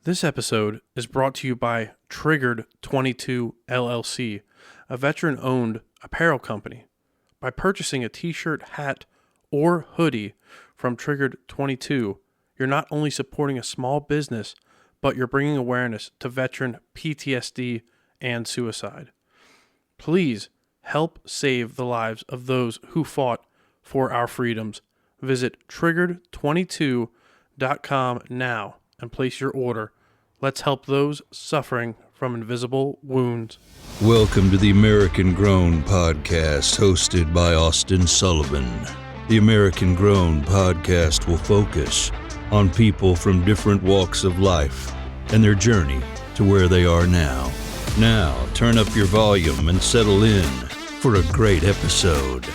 This episode is brought to you by Triggered 22 LLC, a veteran-owned apparel company. By purchasing a t-shirt, hat, or hoodie from Triggered 22, you're not only supporting a small business, but you're bringing awareness to veteran PTSD and suicide. Please help save the lives of those who fought for our freedoms. Visit triggered22.com now and place your order. Let's help those suffering from invisible wounds. Welcome to the American Grown Podcast, hosted by Austin Sullivan. The American Grown Podcast will focus on people from different walks of life and their journey to where they are now. Now, turn up your volume and settle in for a great episode.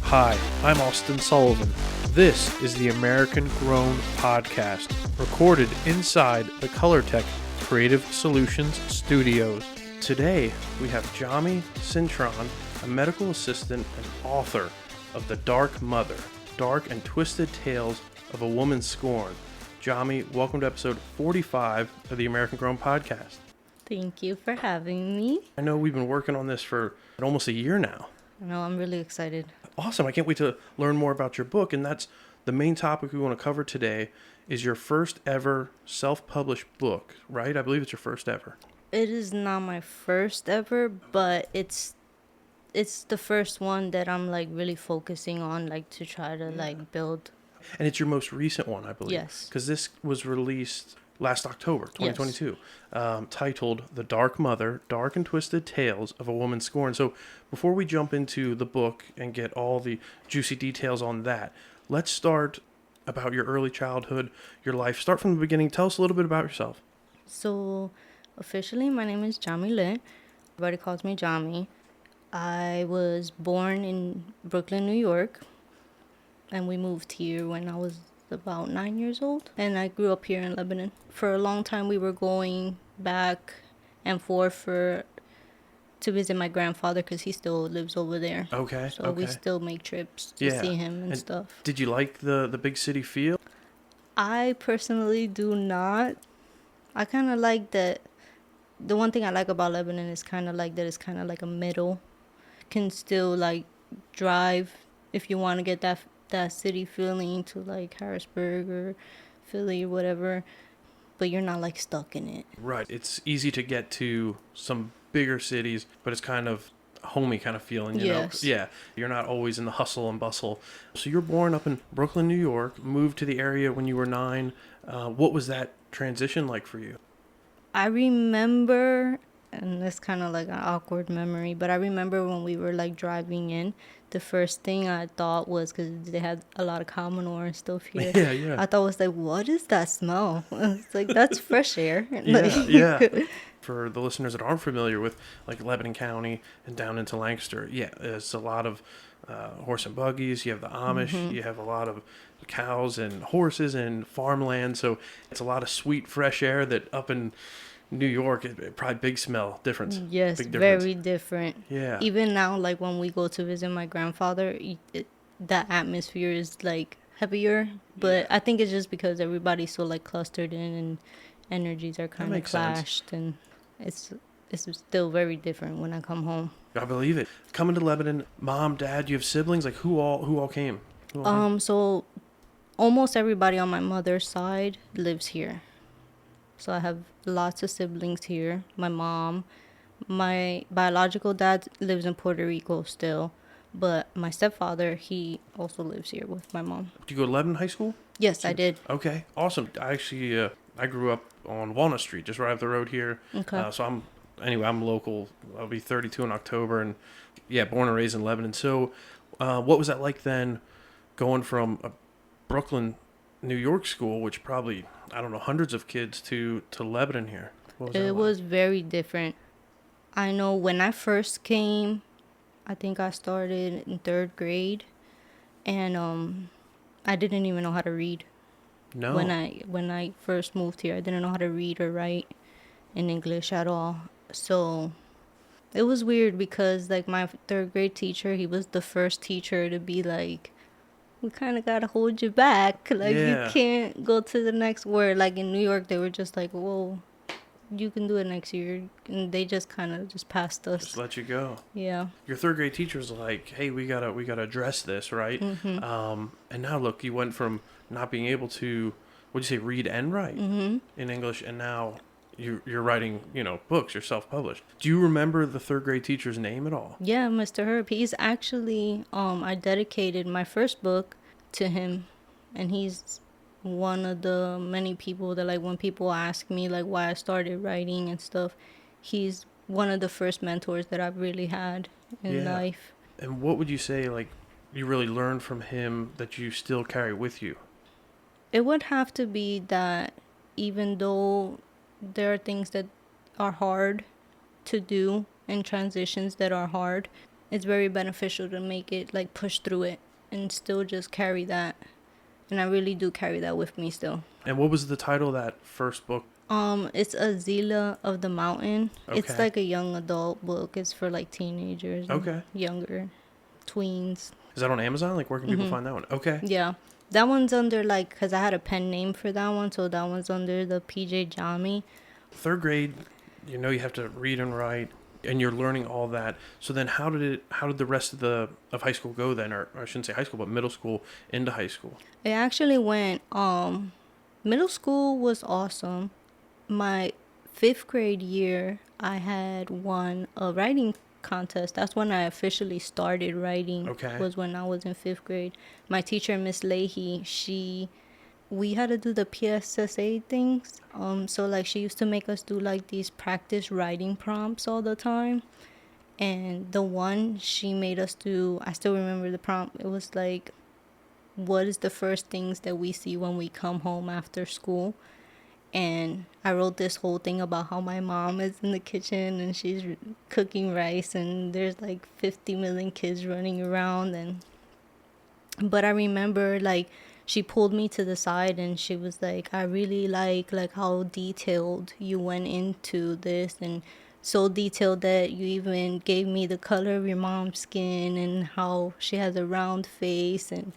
Hi, I'm Austin Sullivan. This is the American Grown Podcast, recorded inside the Colortech Creative Solutions studios. Today, we have Jami Cintron, a medical assistant and author of The Dark Mother, Dark and Twisted Tales of a Woman Scorned. Jami, welcome to episode 45 of the American Grown Podcast. Thank you for having me. I know we've been working on this for almost a year now. I know, I'm really excited. Awesome. I can't wait to learn more about your book. And that's the main topic we want to cover today is your first ever self-published book, right? I believe it's your first ever. It is not my first ever, but it's the first one that I'm like really focusing on, like to try to like build. And it's your most recent one, I believe. Yes. Because this was released last October, 2022, titled The Dark Mother, Dark and Twisted Tales of a Woman Scorned. So before we jump into the book and get all the juicy details on that, let's start about your early childhood, your life. Start from the beginning. Tell us a little bit about yourself. So officially, my name is Jami Lynn. Everybody calls me Jami. I was born in Brooklyn, New York, and we moved here when I was about 9 years old, and I grew up here in Lebanon. For a long time we were going back and forth to visit my grandfather because he still lives over there. Okay. So we still make trips to see him and stuff. Did you like the big city feel? I personally do not. I kind of like that. The one thing I like about Lebanon is kind of like that it's kind of like a middle. Can still like drive if you want to get that city feeling to like Harrisburg or Philly or whatever, but you're not like stuck in it. Right. It's easy to get to some bigger cities, but it's kind of homey kind of feeling, you know? Yeah. You're not always in the hustle and bustle. So you're born up in Brooklyn, New York, moved to the area when you were 9. What was that transition like for you? I remember, and it's kind of like an awkward memory, but I remember when we were like driving in, the first thing I thought was, because they had a lot of Commodore and stuff here. Yeah. I thought was like, what is that smell? It's like, that's fresh air. Yeah. For the listeners that aren't familiar with like Lebanon County and down into Lancaster, it's a lot of horse and buggies. You have the Amish. You have a lot of cows and horses and farmland. So it's a lot of sweet, fresh air that up in New York, it probably big smell difference. Yes, big difference. Very different. Yeah. Even now, like when we go to visit my grandfather, that atmosphere is like heavier. But I think it's just because everybody's so like clustered in and energies are kind of clashed, and it's still very different when I come home. I believe it. Coming to Lebanon, mom, dad, you have siblings. Like who all came? So almost everybody on my mother's side lives here. So I have lots of siblings here. My mom, my biological dad lives in Puerto Rico still, but my stepfather, he also lives here with my mom. Did you go to Lebanon High School? Yes, I did. Okay, awesome. I actually, I grew up on Walnut Street, just right up the road here. Okay. So I'm local. I'll be 32 in October, and born and raised in Lebanon. So, what was that like then, going from a Brooklyn, New York school, which probably, I don't know, hundreds of kids to Lebanon here? It was very different. I know when I first came, I think I started in 3rd grade, and I didn't even know how to read. No. When I first moved here, I didn't know how to read or write in English at all. So it was weird because like my 3rd grade teacher, he was the first teacher to be like, we kind of got to hold you back. Like, Yeah. you can't go to the next word. Like, in New York, they were just like, whoa, you can do it next year. And they just kind of just passed us. Just let you go. Yeah. Your third grade teacher's like, hey, we gotta address this, right? Mm-hmm. And now look, you went from not being able to, what'd you say, read and write Mm-hmm. in English, and now you're writing, books. You're self-published. Do you remember the third grade teacher's name at all? Yeah, Mr. Herb. He's actually, I dedicated my first book to him. And he's one of the many people that, like, when people ask me, like, why I started writing and stuff, he's one of the first mentors that I've really had in Yeah. life. And what would you say, like, you really learned from him that you still carry with you? It would have to be that even though there are things that are hard to do and transitions that are hard, it's very beneficial to make it, like, push through it and still just carry that. And I really do carry that with me still. And what was the title of that first book? It's Azila of the Mountain. Okay. It's like a young adult book. It's for, like, teenagers and Okay. younger tweens. Is that on Amazon? Like, where can people find that one? Okay. Yeah. That one's under, like, because I had a pen name for that one, so that one's under the PJ Jami. Third grade, you have to read and write, and you're learning all that. So then how did the rest of high school go then? Or I shouldn't say high school, but middle school into high school? It actually went, middle school was awesome. My 5th grade year, I had won a writing contest. That's when I officially started writing. Okay. Was when I was in 5th grade. My teacher, Miss Leahy, we had to do the PSSA things. So, like, she used to make us do, like, these practice writing prompts all the time. And the one she made us do, I still remember the prompt. It was like, what is the first things that we see when we come home after school? And I wrote this whole thing about how my mom is in the kitchen and she's cooking rice and there's like 50 million kids running around. But I remember, like, she pulled me to the side and she was like, I really like how detailed you went into this, and so detailed that you even gave me the color of your mom's skin and how she has a round face. And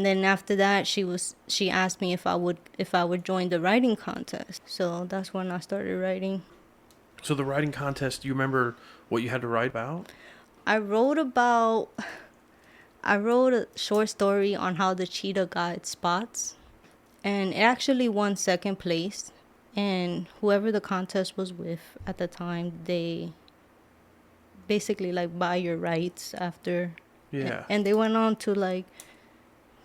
then after that, she asked me if I would join the writing contest. So that's when I started writing. So the writing contest, do you remember what you had to write about? I wrote a short story on how the cheetah got its spots, and it actually won 2nd place. And whoever the contest was with at the time, they basically, like, buy your rights after. Yeah. And they went on to, like,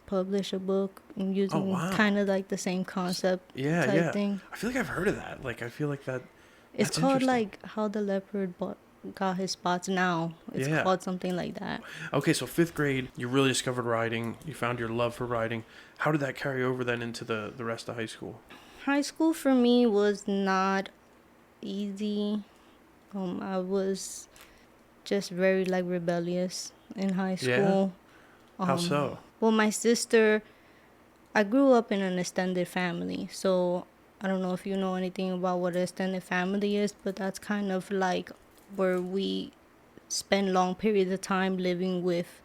publish a book using wow. kind of like the same concept type thing. I feel like I've heard of that. Like, I feel like that. It's called, like, How the Leopard Got His Spots Now. It's called something like that. Okay, so 5th grade, you really discovered writing. You found your love for writing. How did that carry over then into the rest of high school? High school for me was not easy. I was just very, like, rebellious in high school. Yeah? How so? Well, my sister, I grew up in an extended family, so I don't know if you know anything about what an extended family is, but that's kind of like where we spend long periods of time living with,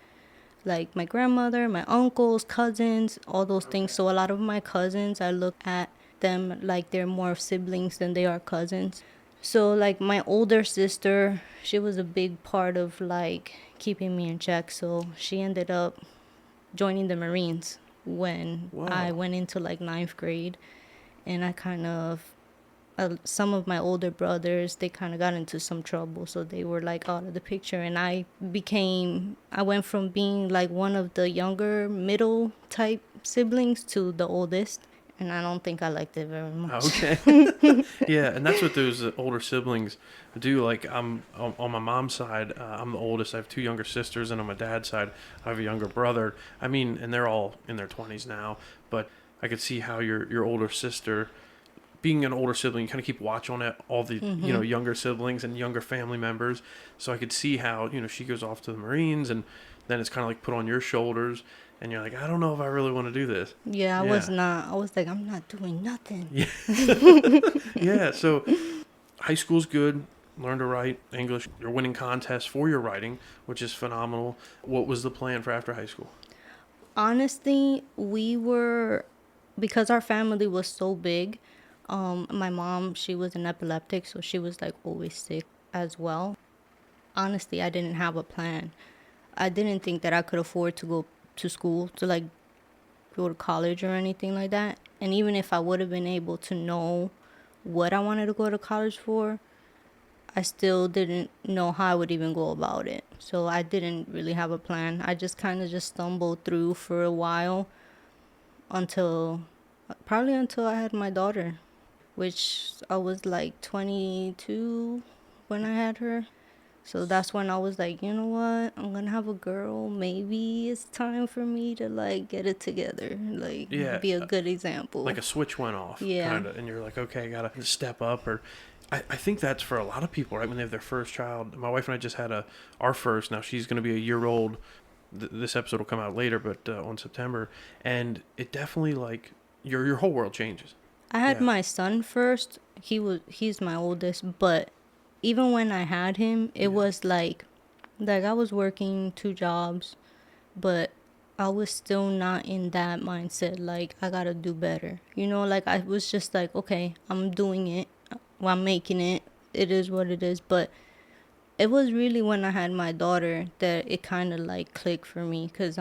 like, my grandmother, my uncles, cousins, all those things. So a lot of my cousins, I look at them like they're more siblings than they are cousins. So, like, my older sister, she was a big part of, like, keeping me in check. So she ended up joining the Marines when I went into, like, 9th grade. And I kind of, some of my older brothers, they kind of got into some trouble. So they were, like, out of the picture. And I went from being, like, one of the younger middle type siblings to the oldest. And I don't think I liked it very much. Okay. Yeah, and that's what those older siblings do. Like, I'm on my mom's side, I'm the oldest. I have 2 younger sisters, and on my dad's side, I have a younger brother. I mean, and they're all in their 20s now. But I could see how your older sister, being an older sibling, you kind of keep watch on it, all the younger siblings and younger family members. So I could see how she goes off to the Marines, and then it's kind of like put on your shoulders. And you're like, I don't know if I really want to do this. Yeah, I was not. I was like, I'm not doing nothing. Yeah. Yeah, so high school's good. Learn to write English. You're winning contests for your writing, which is phenomenal. What was the plan for after high school? Honestly, because our family was so big, my mom, she was an epileptic, so she was like always sick as well. Honestly, I didn't have a plan. I didn't think that I could afford to go to school, to like go to college or anything like that. And even if I would have been able to know what I wanted to go to college for, I still didn't know how I would even go about it. So I didn't really have a plan. I just kind of just stumbled through for a while until I had my daughter, which I was like 22 when I had her. So that's when I was like, you know what? I'm going to have a girl. Maybe it's time for me to like get it together. Like Yeah, be a good example. like a switch went off, Yeah. kind of, and you're like, okay, I gotta step up. Or I think that's for a lot of people, right? When they have their first child. My wife and I just had our first. Now she's going to be a year old. This episode will come out later, but on September, and it definitely like your whole world changes. I had my son first. He's my oldest, but even when I had him, it was like I was working 2 jobs, but I was still not in that mindset. Like I gotta do better, like I was just like, okay, I'm doing it, I'm making it. It is what it is. But it was really when I had my daughter that it kind of like clicked for me, because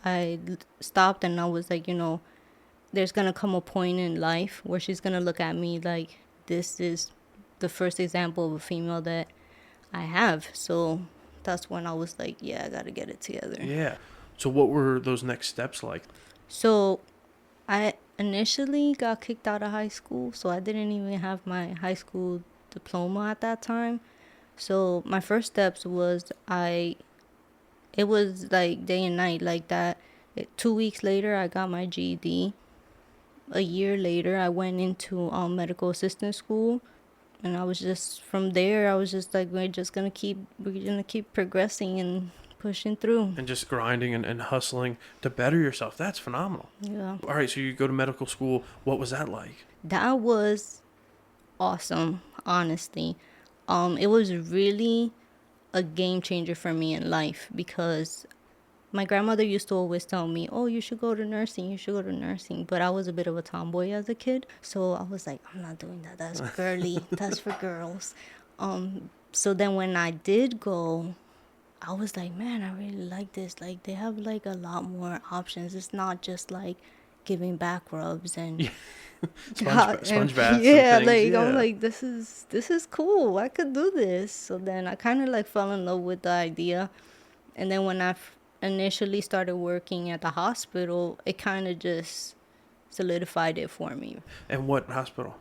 I stopped and I was like, there's gonna come a point in life where she's gonna look at me like this is the first example of a female that I have. So that's when I was like, yeah, I gotta get it together. Yeah. So what were those next steps like? So I initially got kicked out of high school, so I didn't even have my high school diploma at that time. So my first steps was it was like day and night like that. 2 weeks later, I got my GED. A year later, I went into medical assistant school, and I was just from there. I was just like, we're gonna keep progressing and pushing through. And just grinding and hustling to better yourself. That's phenomenal. Yeah. All right, so you go to medical school. What was that like? That was awesome, honestly. It was really a game changer for me in life, because my grandmother used to always tell me, oh, you should go to nursing. But I was a bit of a tomboy as a kid. So I was like, I'm not doing that. That's girly. That's for girls. So then when I did go, I was like, man, I really like this. Like, they have like a lot more options. It's not just like giving back rubs and sponge baths. Yeah, and things. I'm like, this is cool. I could do this. So then I kind of like fell in love with the idea. And then when I initially started working at the hospital, it kind of just solidified it for me. And what hospital?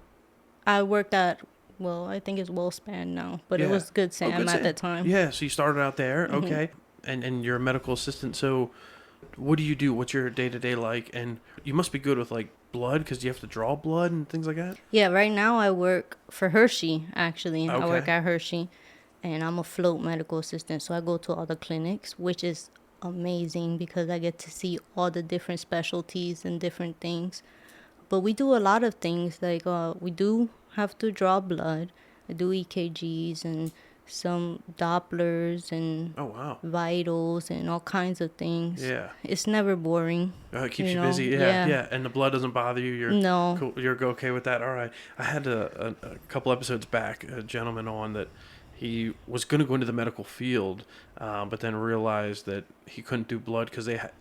I worked at, well, I think it's WellSpan now, but it was Good Sam at the time. Yeah, so you started out there, okay, and you're a medical assistant. So what do you do? What's your day-to-day like? And you must be good with like blood, because you have to draw blood and things like that. Yeah, right now I work for Hershey, actually. Okay. I work at Hershey, and I'm a float medical assistant, so I go to all the clinics, which is amazing because I get to see all the different specialties and different things. But we do a lot of things, like we do have to draw blood. I do EKGs and some Dopplers and vitals and all kinds of things. Yeah. It's never boring. It keeps you busy. Yeah. And the blood doesn't bother you. No. Cool. You're okay with that. All right. I had a couple episodes back, a gentleman on that he was going to go into the medical field, but then realized that he couldn't do blood because they had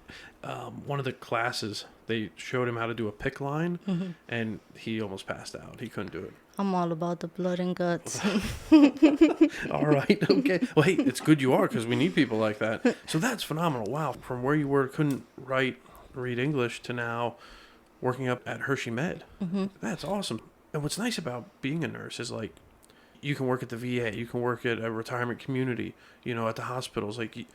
one of the classes, they showed him how to do a PICC line, and he almost passed out. He couldn't do it. I'm all about the blood and guts. All right. Okay. Well, hey, it's good you are, because we need people like that. So that's phenomenal. Wow. From where you were, couldn't read English, to now working up at Hershey Med. That's awesome. And what's nice about being a nurse is like, you can work at the VA, you can work at a retirement community, at the hospitals. Like,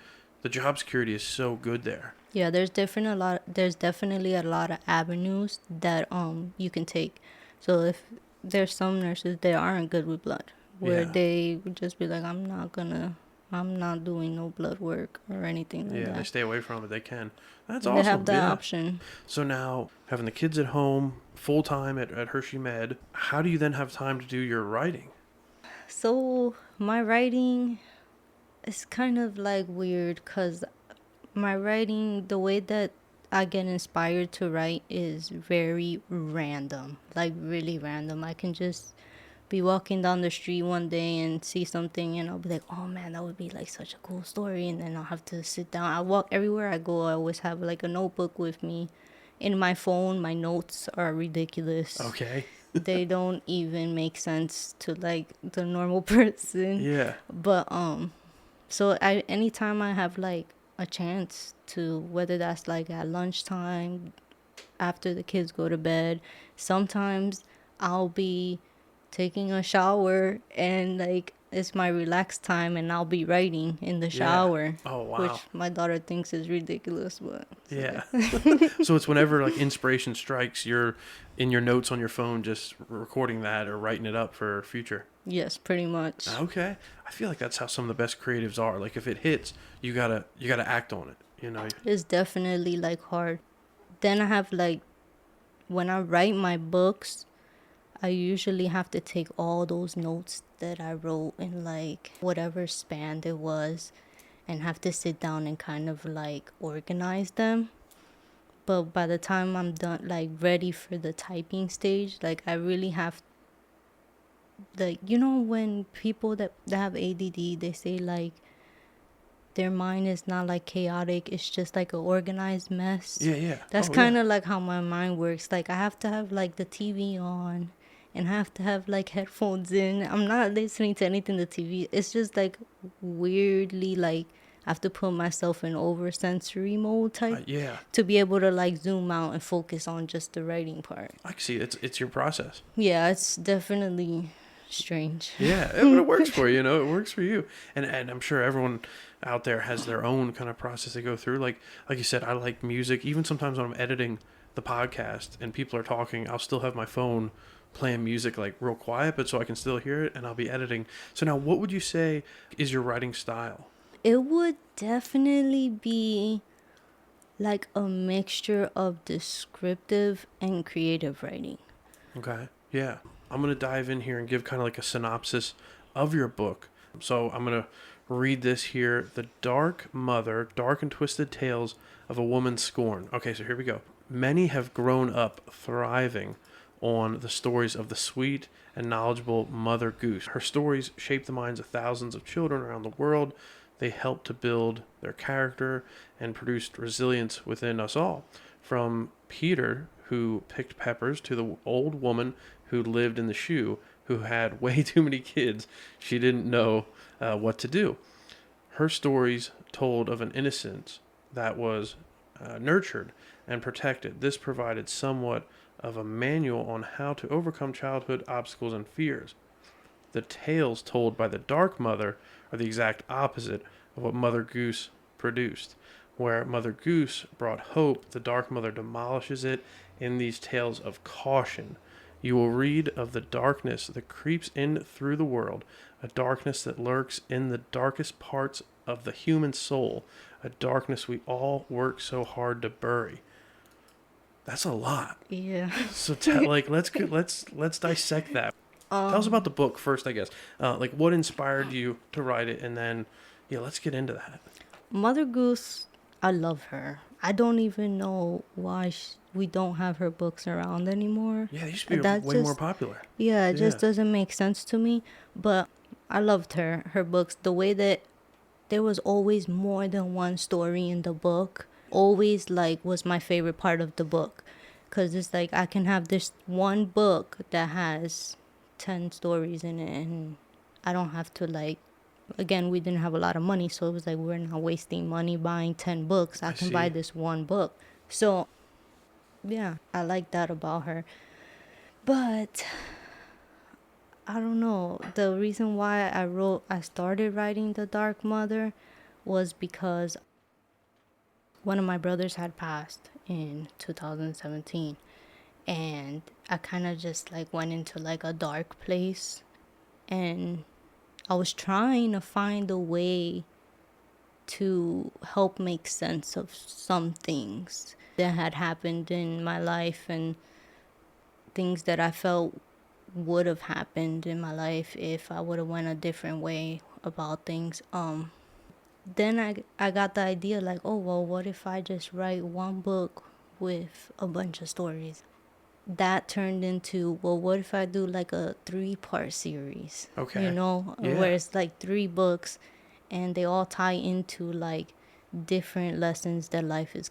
the job security is so good there. Yeah, there's definitely a lot of avenues that you can take. So if there's some nurses that aren't good with blood, where they would just be like, I'm not doing no blood work or anything like that. Yeah, they stay away from it. They can. That's awesome. They have that option. So now, having the kids at home, full-time at Hershey Med, how do you then have time to do your writing? So my writing is kind of like weird, because my writing, the way that I get inspired to write is very random, like really random. I can just be walking down the street one day and see something, and I'll be like, oh man, that would be like such a cool story. And then I'll have to sit down. I walk everywhere I go. I always have like a notebook with me. In my phone, my notes are ridiculous. Okay. They don't even make sense to like the normal person. Yeah. But so I anytime I have like a chance to, whether that's like at lunchtime, after the kids go to bed, sometimes I'll be taking a shower and like it's my relaxed time and I'll be writing in the shower. Oh, wow. Which my daughter thinks is ridiculous, but Yeah. So it's whenever like inspiration strikes, you're in your notes on your phone just recording that or writing it up for future. yes, pretty much. Okay. I feel like that's how some of the best creatives are. Like if it hits, you gotta act on it. You know. It's definitely like hard. Then I have like, when I write my books, I usually have to take all those notes that I wrote in like whatever span it was and have to sit down and kind of like organize them. But by the time I'm done, like ready for the typing stage, like I really have, like, you know, when people that have ADD, they say like their mind is not like chaotic, it's just like an organized mess. Yeah. That's Oh, kind yeah. of like how my mind works. Like I have to have like the TV on and I have to have like headphones in. I'm not listening to anything the TV. It's just like weirdly like I have to put myself in oversensory mode type Yeah. to be able to like zoom out and focus on just the writing part. I can see it's your process. Yeah, it's definitely strange. Yeah, but it works for you, you know. It works for you, and I'm sure everyone out there has their own kind of process they go through. Like you said, I like music. Even sometimes when I'm editing the podcast and people are talking, I'll still have my phone playing music like real quiet, but so I can still hear it, and I'll be editing. So now, what would you say is your writing style? It would definitely be like a mixture of descriptive and creative writing. Okay, yeah, I'm gonna dive in here and give kind of like a synopsis of your book. So I'm gonna read this here: "The Dark Mother, Dark and Twisted Tales of a Woman's Scorn." Okay, so here we go. Many have grown up thriving on the stories of the sweet and knowledgeable Mother Goose. Her stories shape the minds of thousands of children around the world. They help to build their character and produced resilience within us all. From Peter, who picked peppers, to the old woman who lived in the shoe, who had way too many kids. She didn't know what to do. Her stories told of an innocence that was nurtured and protected. This provided somewhat of a manual on how to overcome childhood obstacles and fears. The tales told by the Dark Mother are the exact opposite of what Mother Goose produced. Where Mother Goose brought hope, the Dark Mother demolishes it in these tales of caution. You will read of the darkness that creeps in through the world, a darkness that lurks in the darkest parts of the human soul, a darkness we all work so hard to bury. That's a lot. Yeah. So let's dissect that. Tell us about the book first, I guess. Like what inspired you to write it, and then let's get into that. Mother Goose, I love her. I don't even know why we don't have her books around anymore. Yeah, they used to be way more popular. Yeah, it just Yeah. doesn't make sense to me. But I loved her books. The way that there was always more than one story in the book always like was my favorite part of the book. Because it's like I can have this one book that has 10 stories in it, and I don't have to like, again, we didn't have a lot of money, so it was like we're not wasting money buying 10 books. I can buy this one book. So yeah, I like that about her. But I don't know, the reason why I started writing The Dark Mother was because one of my brothers had passed in 2017, and I kind of just like went into like a dark place, and I was trying to find a way to help make sense of some things that had happened in my life and things that I felt would have happened in my life if I would have went a different way about things. then I got the idea like, oh, well, what if I just write one book with a bunch of stories? That turned into, well, what if I do like a 3-part series? Okay. You know, Yeah. where it's like 3 books and they all tie into like different lessons that life is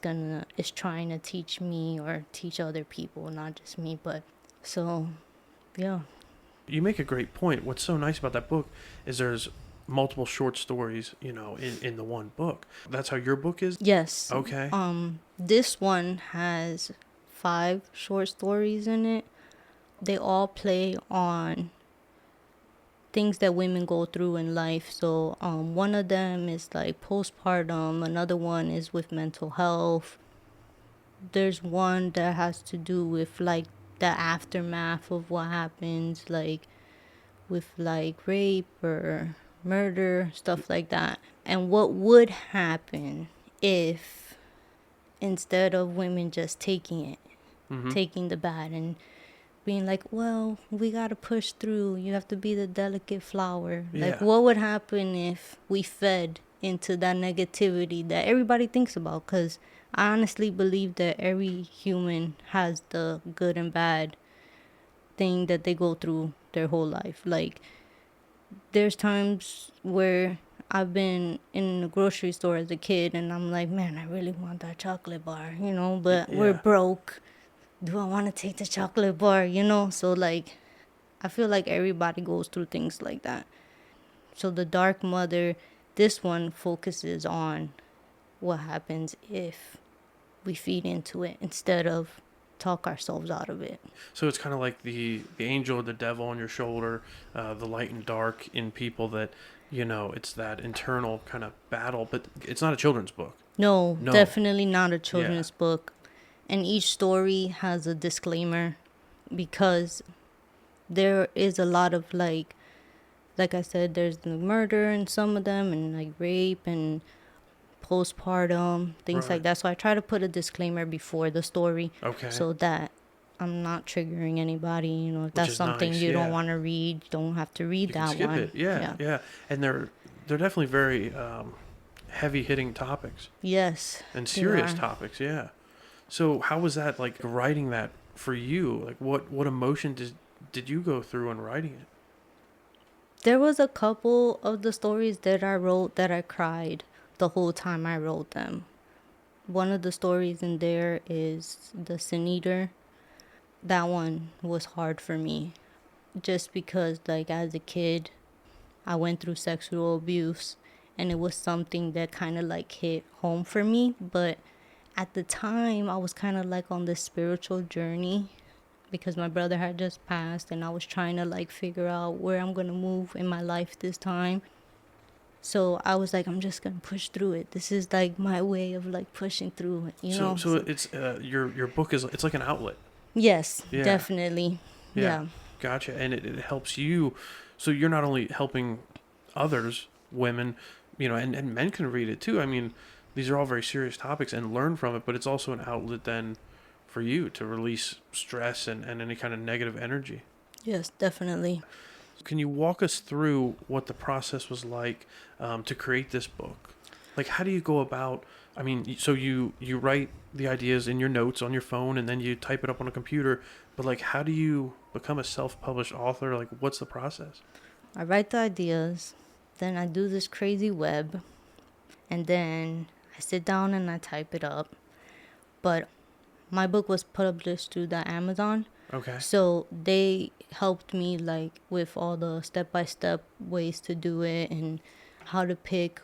trying to teach me or teach other people, not just me. But so, yeah. You make a great point. What's so nice about that book is there's multiple short stories, in the one book. That's how your book is? Yes. Okay. This one has 5 short stories in it. They all play on things that women go through in life. So one of them is like postpartum. Another one is with mental health. There's one that has to do with like the aftermath of what happens, like with like rape or murder, stuff like that. And what would happen if instead of women just taking it, taking the bad and being like, well, we got to push through. You have to be the delicate flower. Yeah. Like, what would happen if we fed into that negativity that everybody thinks about? Because I honestly believe that every human has the good and bad thing that they go through their whole life. Like, there's times where I've been in the grocery store as a kid and I'm like, man, I really want that chocolate bar, but we're Yeah. broke. Do I want to take the chocolate bar, So, like, I feel like everybody goes through things like that. So, The Dark Mother, this one focuses on what happens if we feed into it instead of talk ourselves out of it. So it's kind of like the angel or the devil on your shoulder, the light and dark in people that, it's that internal kind of battle. But it's not a children's book. No, No. definitely not a children's book. And each story has a disclaimer because there is a lot of like I said, there's the murder in some of them and like rape and postpartum, things Right. like that. So I try to put a disclaimer before the story. Okay. So that I'm not triggering anybody. If that's is something nice, you yeah. don't want to read, you don't have to read You that can skip one. it. Yeah. And they're definitely very heavy hitting topics Yes. and they serious are. topics. Yeah. So how was that like writing that for you? Like what emotion did you go through in writing it? There was a couple of the stories that I wrote that I cried the whole time I wrote them. One of the stories in there is the Sin Eater. That one was hard for me just because, like, as a kid, I went through sexual abuse and it was something that kind of like hit home for me. But at the time, I was kind of like on this spiritual journey because my brother had just passed and I was trying to like figure out where I'm going to move in my life this time. So I was like, I'm just going to push through it. This is like my way of like pushing through it, So it's your book it's like an outlet. Yes, Yeah. definitely. Yeah. Gotcha. And it helps you. So you're not only helping others, women, and men can read it too. I mean, these are all very serious topics and learn from it, but it's also an outlet then for you to release stress and any kind of negative energy. Yes, definitely. Can you walk us through what the process was like to create this book? Like, how do you go about, I mean, so you write the ideas in your notes on your phone and then you type it up on a computer, but like, how do you become a self-published author? Like, what's the process? I write the ideas, then I do this crazy web, and then I sit down and I type it up. But my book was published through the Amazon. Okay. So they helped me like with all the step-by-step ways to do it and how to pick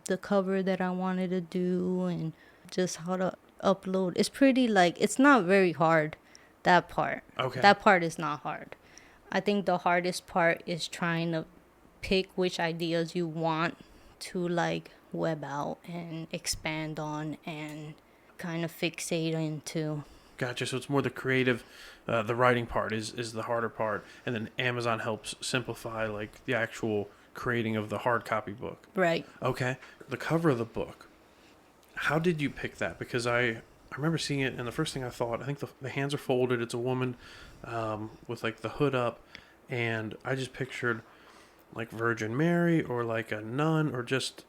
the cover that I wanted to do and just how to upload. It's pretty like, it's not very hard, that part. Okay. That part is not hard. I think the hardest part is trying to pick which ideas you want to like web out and expand on and kind of fixate into. Gotcha. So it's more the creative, the writing part is the harder part, and then Amazon helps simplify like the actual creating of the hard copy book. Right. Okay. The cover of the book. How did you pick that? Because I remember seeing it, and the first thing I thought, I think the hands are folded. It's a woman with like the hood up, and I just pictured like Virgin Mary or like a nun or just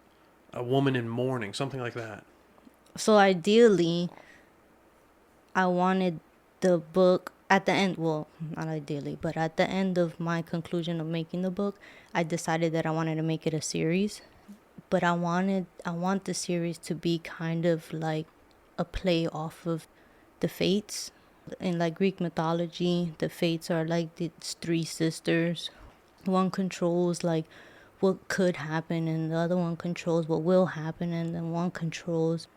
a woman in mourning, something like that. So ideally, I wanted the book at the end, well, not ideally, but at the end of my conclusion of making the book, I decided that I wanted to make it a series. But I want the series to be kind of like a play off of the Fates. In like Greek mythology, the Fates are like these three sisters. One controls like what could happen, and the other one controls what will happen, and then one controls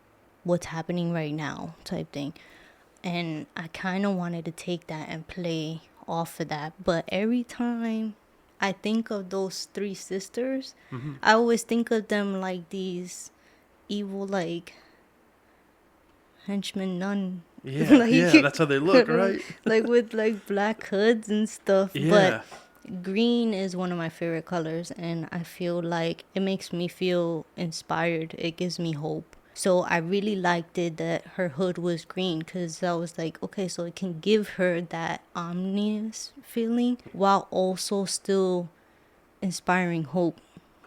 what's happening right now type thing. And I kind of wanted to take that and play off of that. But every time I think of those three sisters, I always think of them like these evil, like, henchmen nun. Yeah, Like, yeah, that's how they look, right? like with like black hoods and stuff. Yeah. But green is one of my favorite colors, and I feel like it makes me feel inspired. It gives me hope. So I really liked it that her hood was green, because I was like, okay, so it can give her that ominous feeling while also still inspiring hope.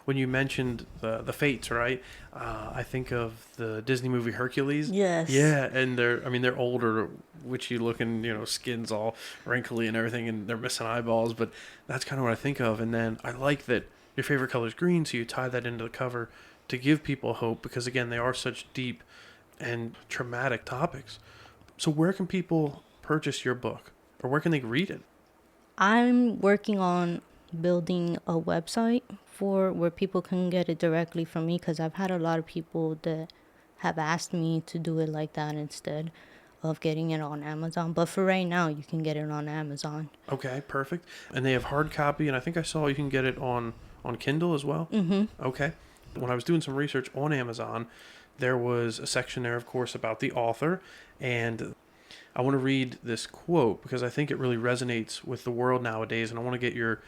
When you mentioned the Fates, right? I think of the Disney movie Hercules. Yes. Yeah, and they're older, witchy looking, skin's all wrinkly and everything, and they're missing eyeballs. But that's kind of what I think of. And then I like that your favorite color is green, so you tie that into the cover to give people hope, because again, they are such deep and traumatic topics. So where can people purchase your book, or where can they read it? I'm working on building a website for where people can get it directly from me, because I've had a lot of people that have asked me to do it like that instead of getting it on Amazon. But for right now, you can get it on Amazon. Okay, perfect. And they have hard copy, and I think I saw you can get it on Kindle as well. Okay. When I was doing some research on Amazon, there was a section there, of course, about the author, and I want to read this quote because I think it really resonates with the world nowadays, and I want to get your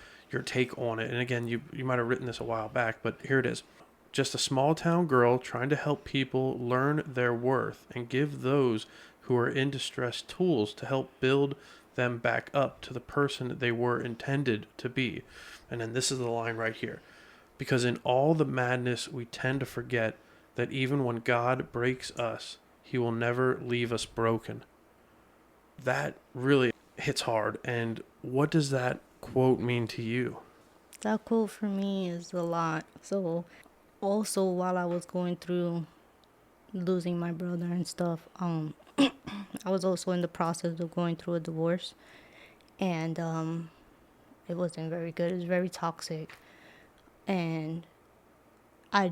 take on it. And again, you might have written this a while back, but here it is. Just a small town girl trying to help people learn their worth and give those who are in distress tools to help build them back up to the person they were intended to be. And then this is the line right here. Because in all the madness, we tend to forget that even when God breaks us, he will never leave us broken. That really hits hard. And what does that quote mean to you? That quote for me is a lot. So also while I was going through losing my brother and stuff, I was also in the process of going through a divorce, and it wasn't very good. It was very toxic, and I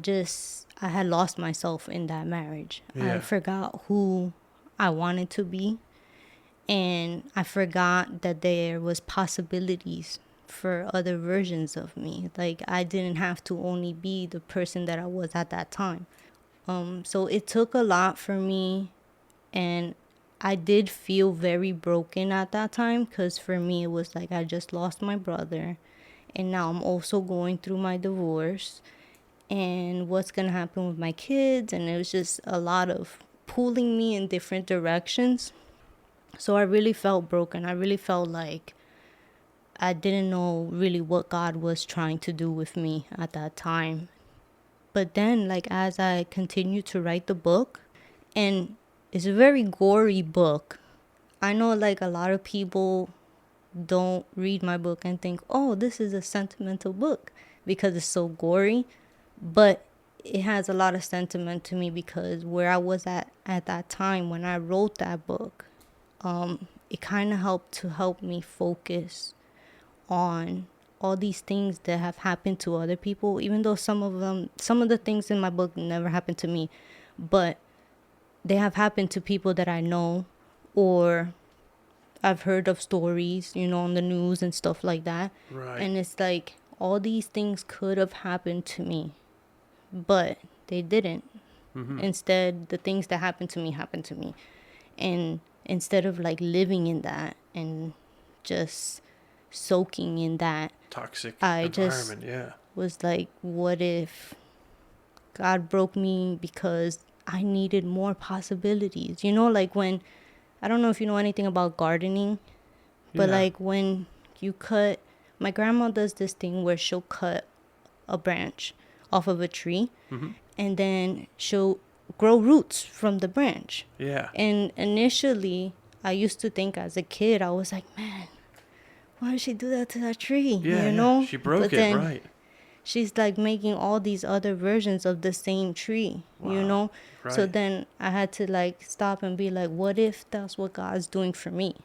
had lost myself in that marriage. Yeah. I forgot who I wanted to be, and I forgot that there was possibilities for other versions of me. Like, I didn't have to only be the person that I was at that time. So it took a lot for me, and I did feel very broken at that time, because for me it was like I just lost my brother, and now I'm also going through my divorce, and what's gonna happen with my kids, and it was just a lot of pulling me in different directions. So I really felt broken. I really felt like I didn't know really what God was trying to do with me at that time. But then, like, as I continued to write the book, and it's a very gory book. I know, like, a lot of people don't read my book and think, oh, this is a sentimental book because it's so gory. But it has a lot of sentiment to me, because where I was at that time when I wrote that book, it kind of help me focus on all these things that have happened to other people, even though some of the things in my book never happened to me, but they have happened to people that I know, or I've heard of stories, on the news and stuff like that. Right. And it's like, all these things could have happened to me, but they didn't. Instead, the things that happened to me. And instead of like living in that and just soaking in that Toxic I environment, just was like, what if God broke me because I needed more possibilities? Like, when, I don't know if you know anything about gardening, but like when you cut, my grandma does this thing where she'll cut a branch off of a tree, and then she'll grow roots from the branch. Yeah. And initially, I used to think as a kid, I was like, man, why did she do that to that tree? Yeah, you know? She broke But it, then right. she's like making all these other versions of the same tree, you Wow. know? Right. So then I had to like stop and be like, what if that's what God's doing for me?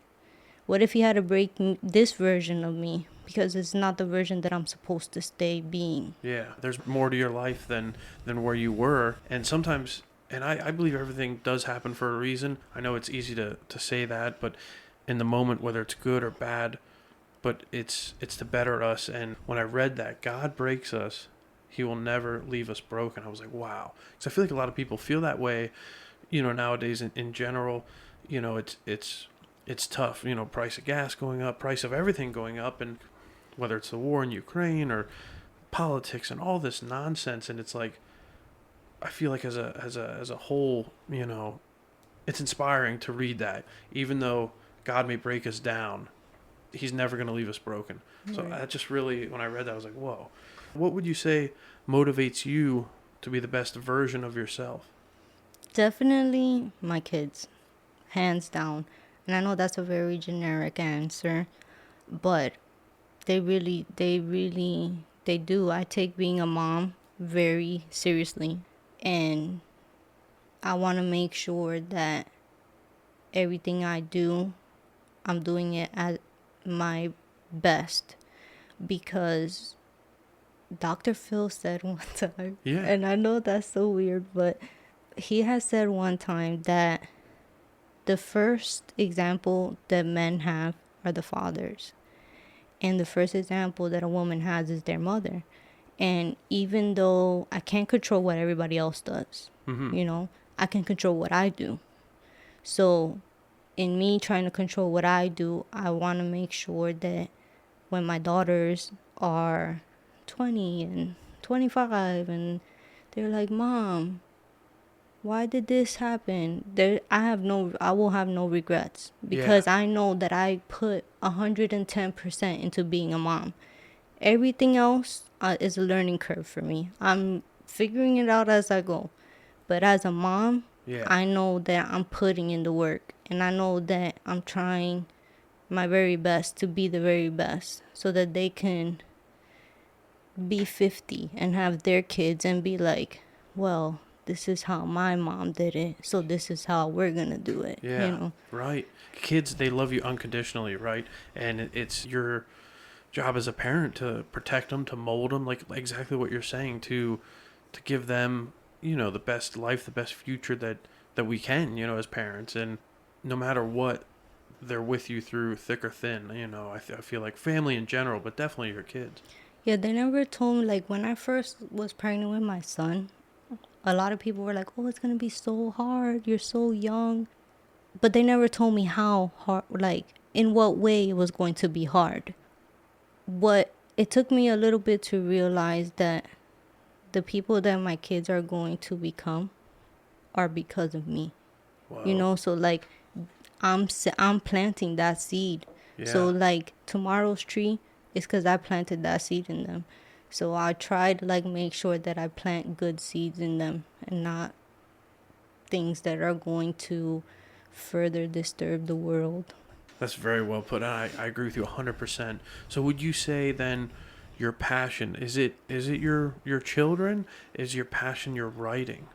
What if he had to break this version of me because it's not the version that I'm supposed to stay being? Yeah, there's more to your life than where you were. And sometimes, and I believe everything does happen for a reason. I know it's easy to say that, but in the moment, whether it's good or bad, but it's to better us. And when I read that, God breaks us, he will never leave us broken. I was like, wow. Because I feel like a lot of people feel that way, nowadays in general. It's tough, price of gas going up, price of everything going up, and whether it's the war in Ukraine or politics and all this nonsense. And it's like, I feel like as a whole, it's inspiring to read that. Even though God may break us down, he's never going to leave us broken. So that just really, when I read that, I was like, whoa. What would you say motivates you to be the best version of yourself? Definitely my kids, hands down. And I know that's a very generic answer, but they do. I take being a mom very seriously, and I want to make sure that everything I do, I'm doing it at my best, because Dr. Phil said one time, and I know that's so weird, but he has said one time that the first example that men have are the fathers. And the first example that a woman has is their mother. And even though I can't control what everybody else does, I can control what I do. So in me trying to control what I do, I want to make sure that when my daughters are 20 and 25 and they're like, Mom, why did this happen? I will have no regrets, because I know that I put 110% into being a mom. Everything else is a learning curve for me. I'm figuring it out as I go. But as a mom, I know that I'm putting in the work, and I know that I'm trying my very best to be the very best, so that they can be 50 and have their kids and be like, well, this is how my mom did it, so this is how we're gonna do it. Right. Kids, they love you unconditionally, right? And it's your job as a parent to protect them, to mold them, like exactly what you're saying, to give them, the best life, the best future that we can, as parents. And no matter what, they're with you through thick or thin. I feel like family in general, but definitely your kids. Yeah, they never told me, like when I first was pregnant with my son, a lot of people were like, oh, it's going to be so hard. You're so young. But they never told me how hard, like in what way it was going to be hard. It took me a little bit to realize that the people that my kids are going to become are because of me. Wow. So like I'm planting that seed. Yeah. So like tomorrow's tree is because I planted that seed in them. So I try to like make sure that I plant good seeds in them and not things that are going to further disturb the world. That's very well put. I agree with you 100%. So would you say then your passion, is it your children? Is your passion your writing?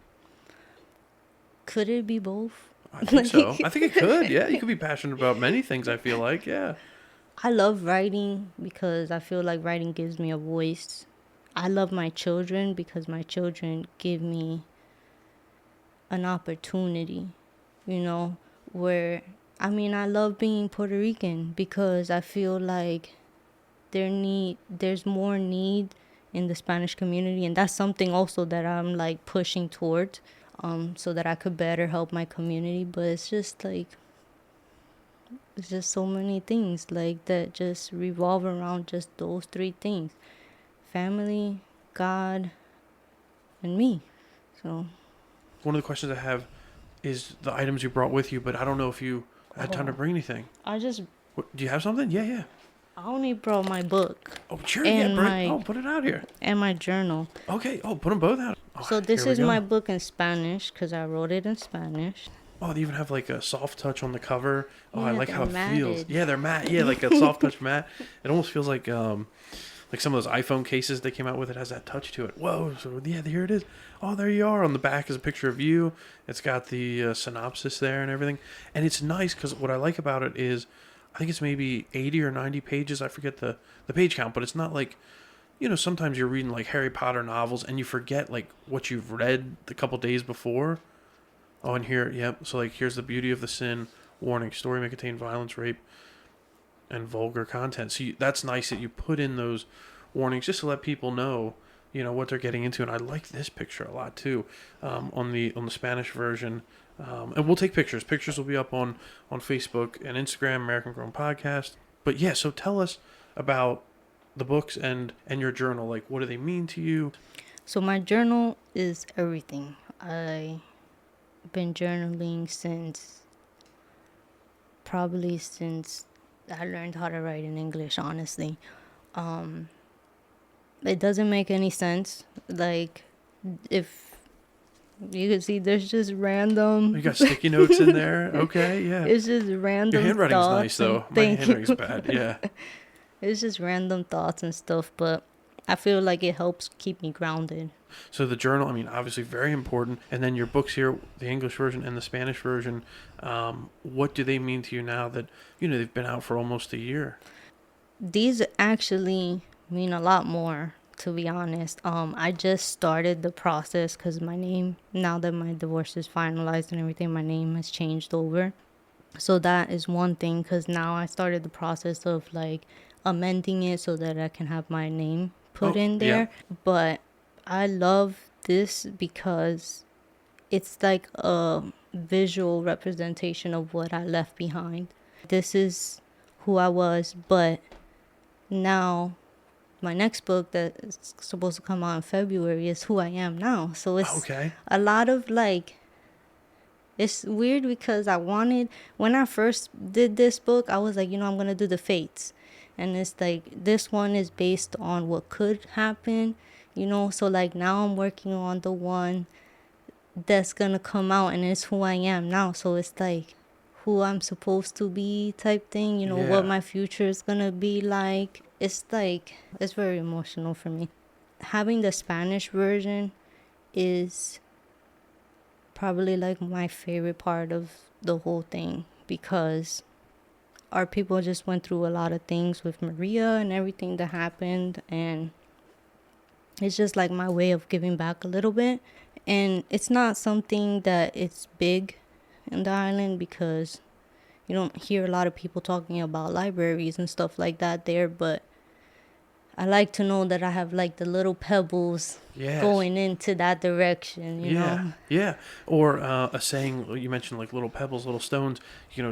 Could it be both? I think so. I think it could. Yeah, you could be passionate about many things, I feel like. Yeah. I love writing because I feel like writing gives me a voice. I love my children because my children give me an opportunity, where, I love being Puerto Rican because I feel like there's more need in the Spanish community, and that's something also that I'm like pushing towards, so that I could better help my community. But it's just so many things like that just revolve around just those three things: family, God, and me. So one of the questions I have is the items you brought with you, but I don't know if you had time to bring anything. I just do you have something? Yeah. I only brought my book. Oh, sure, and put it out here. And my journal. Okay, put them both out. Oh, So this is my book in Spanish because I wrote it in Spanish. Oh, they even have like a soft touch on the cover. Oh, Yeah, I like how it matted. feels. Yeah, they're matte. Yeah, like a soft touch matte. It almost feels like some of those iPhone cases they came out with. It has that touch to it. Whoa, so yeah, here it is. Oh, there you are. On the back is a picture of you. It's got the synopsis there and everything. And it's nice because what I like about it is, I think it's maybe 80 or 90 pages. I forget the page count, but it's not like, sometimes you're reading like Harry Potter novels and you forget like what you've read the couple days before. Oh, and here, yep. So like, here's the beauty of the sin. Warning: story may contain violence, rape, and vulgar content. So that's nice that you put in those warnings just to let people know, what they're getting into. And I like this picture a lot too, on the Spanish version. And we'll take pictures. Pictures will be up on Facebook and Instagram, American Grown Podcast. But yeah, so tell us about the books and your journal. Like, what do they mean to you? So my journal is everything. I've been journaling since I learned how to write in English, honestly. It doesn't make any sense. Like, if you can see, there's just random... You got sticky notes in there? Okay, yeah. It's just random Your handwriting's thoughts. nice, though. My handwriting's bad, yeah. It's just random thoughts and stuff, but I feel like it helps keep me grounded. So the journal, I mean, obviously very important. And then your books here, the English version and the Spanish version, what do they mean to you now that, they've been out for almost a year? These actually mean a lot more, to be honest. I just started the process because my name, now that my divorce is finalized and everything, my name has changed over. So that is one thing, because now I started the process of like amending it so that I can have my name put in there. Yeah. But I love this because it's like a visual representation of what I left behind. This is who I was, but now my next book that's supposed to come out in February is who I am now. So it's a lot of like, it's weird because when I first did this book, I was like, I'm going to do the fates. And it's like, this one is based on what could happen, so like now I'm working on the one that's going to come out and it's who I am now. So it's like who I'm supposed to be type thing, what my future is going to be like. It's like, it's very emotional for me. Having the Spanish version is probably like my favorite part of the whole thing, because our people just went through a lot of things with Maria and everything that happened, and it's just like my way of giving back a little bit. And it's not something that it's big in the island, because you don't hear a lot of people talking about libraries and stuff like that there, but I like to know that I have like the little pebbles going into that direction, you know? Yeah. Or a saying, you mentioned like little pebbles, little stones,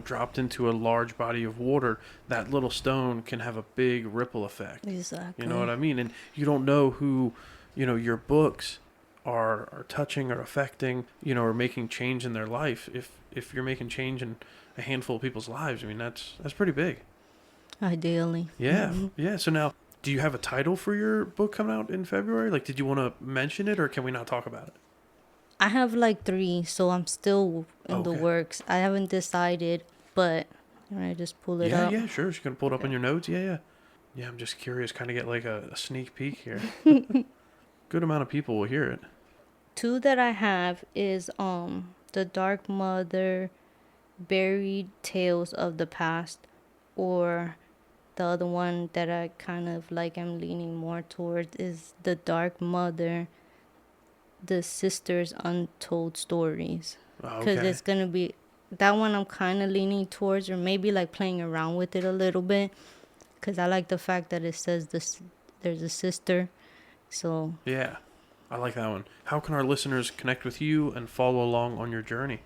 dropped into a large body of water. That little stone can have a big ripple effect. Exactly. You know what I mean? And you don't know who, your books are touching or affecting, or making change in their life. If you're making change in a handful of people's lives, I mean, that's pretty big. Ideally. Yeah. Mm-hmm. Yeah. So now, do you have a title for your book coming out in February? Like, did you want to mention it, or can we not talk about it? I have like 3, so I'm still in the works. I haven't decided, but can I just pull it up? Yeah, sure. She's going to pull it up in your notes. Yeah. I'm just curious, kind of get like a sneak peek here. Good amount of people will hear it. 2 that I have is The Dark Mother, Buried Tales of the Past, or the other one that I kind of like I'm leaning more towards is The Dark Mother, The Sisters Untold Stories. Because it's going to be, that one I'm kind of leaning towards, or maybe like playing around with it a little bit, because I like the fact that it says there's a sister. So yeah, I like that one. How can our listeners connect with you and follow along on your journey?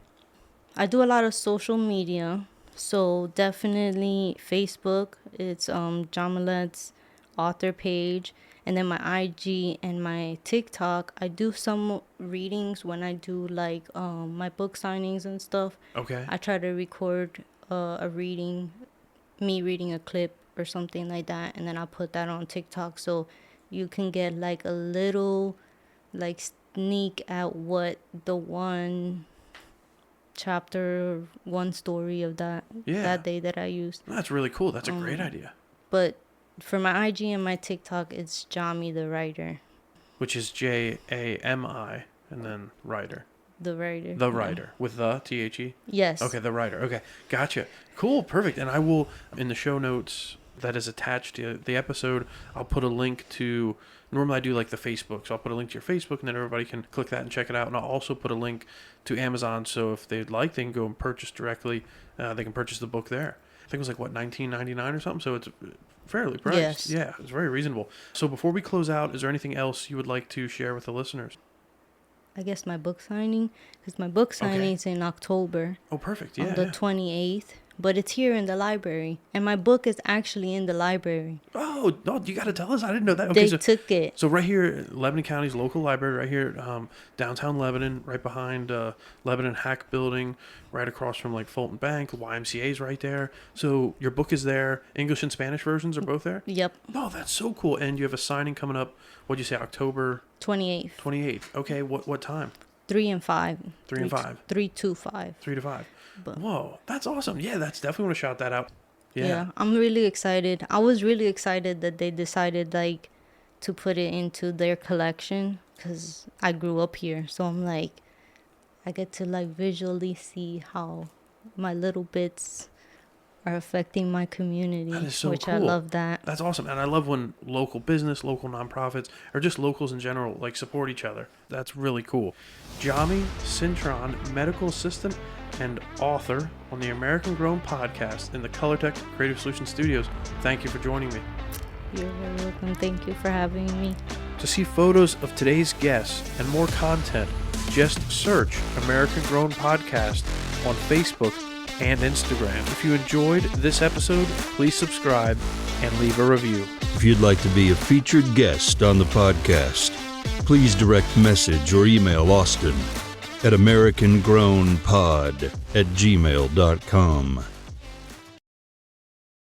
I do a lot of social media. So definitely Facebook, it's Jamilet's author page, and then my IG and my TikTok. I do some readings when I do like my book signings and stuff. Okay. I try to record a reading, me reading a clip or something like that, and then I put that on TikTok so you can get like a little like sneak at what the one chapter, one story of that day that I used. That's really cool. That's a great idea. But for my IG and my TikTok, it's Jami the writer. Which is Jami and then writer. The writer. The writer with the THE. Yes. Okay, the writer. Okay, gotcha. Cool, perfect. And I will, in the show notes that is attached to the episode, I'll put a link to. Normally I do like the Facebook, so I'll put a link to your Facebook, and then everybody can click that and check it out. And I'll also put a link to Amazon, so if they'd like, they can go and purchase directly. They can purchase the book there. I think it was like, what, $19.99 or something? So it's fairly priced. Yes. Yeah, it's very reasonable. So before we close out, is there anything else you would like to share with the listeners? I guess my book signing, because my book signing is in October. Oh, perfect. Yeah. On the 28th. But it's here in the library. And my book is actually in the library. Oh, no, you got to tell us. I didn't know that. Okay, they took it. So right here, Lebanon County's local library, right here, downtown Lebanon, right behind Lebanon Hack Building, right across from like Fulton Bank. YMCA's right there. So your book is there. English and Spanish versions are both there? Yep. Oh, that's so cool. And you have a signing coming up, what'd you say, October? 28th. 28th. Okay, what time? 3 and 5. 3 and 5. 3 to 5. 3 to 5. But, whoa, that's awesome. Yeah, that's definitely want to shout that out. Yeah, I'm really excited. I was really excited that they decided like to put it into their collection because I grew up here. So I'm like, I get to like visually see how my little bits are affecting my community, that is so which cool. I love that. That's awesome. And I love when local business, local nonprofits, or just locals in general, like support each other. That's really cool. Jami Cintron, medical assistant and author on the American Grown podcast in the Colortech Creative Solutions studios. Thank you for joining me. You're very welcome. Thank you for having me. To see photos of today's guests and more content, just search American Grown Podcast on Facebook and Instagram. If you enjoyed this episode, please subscribe and leave a review. If you'd like to be a featured guest on the podcast, please direct message or email Austin at americangrownpod@gmail.com.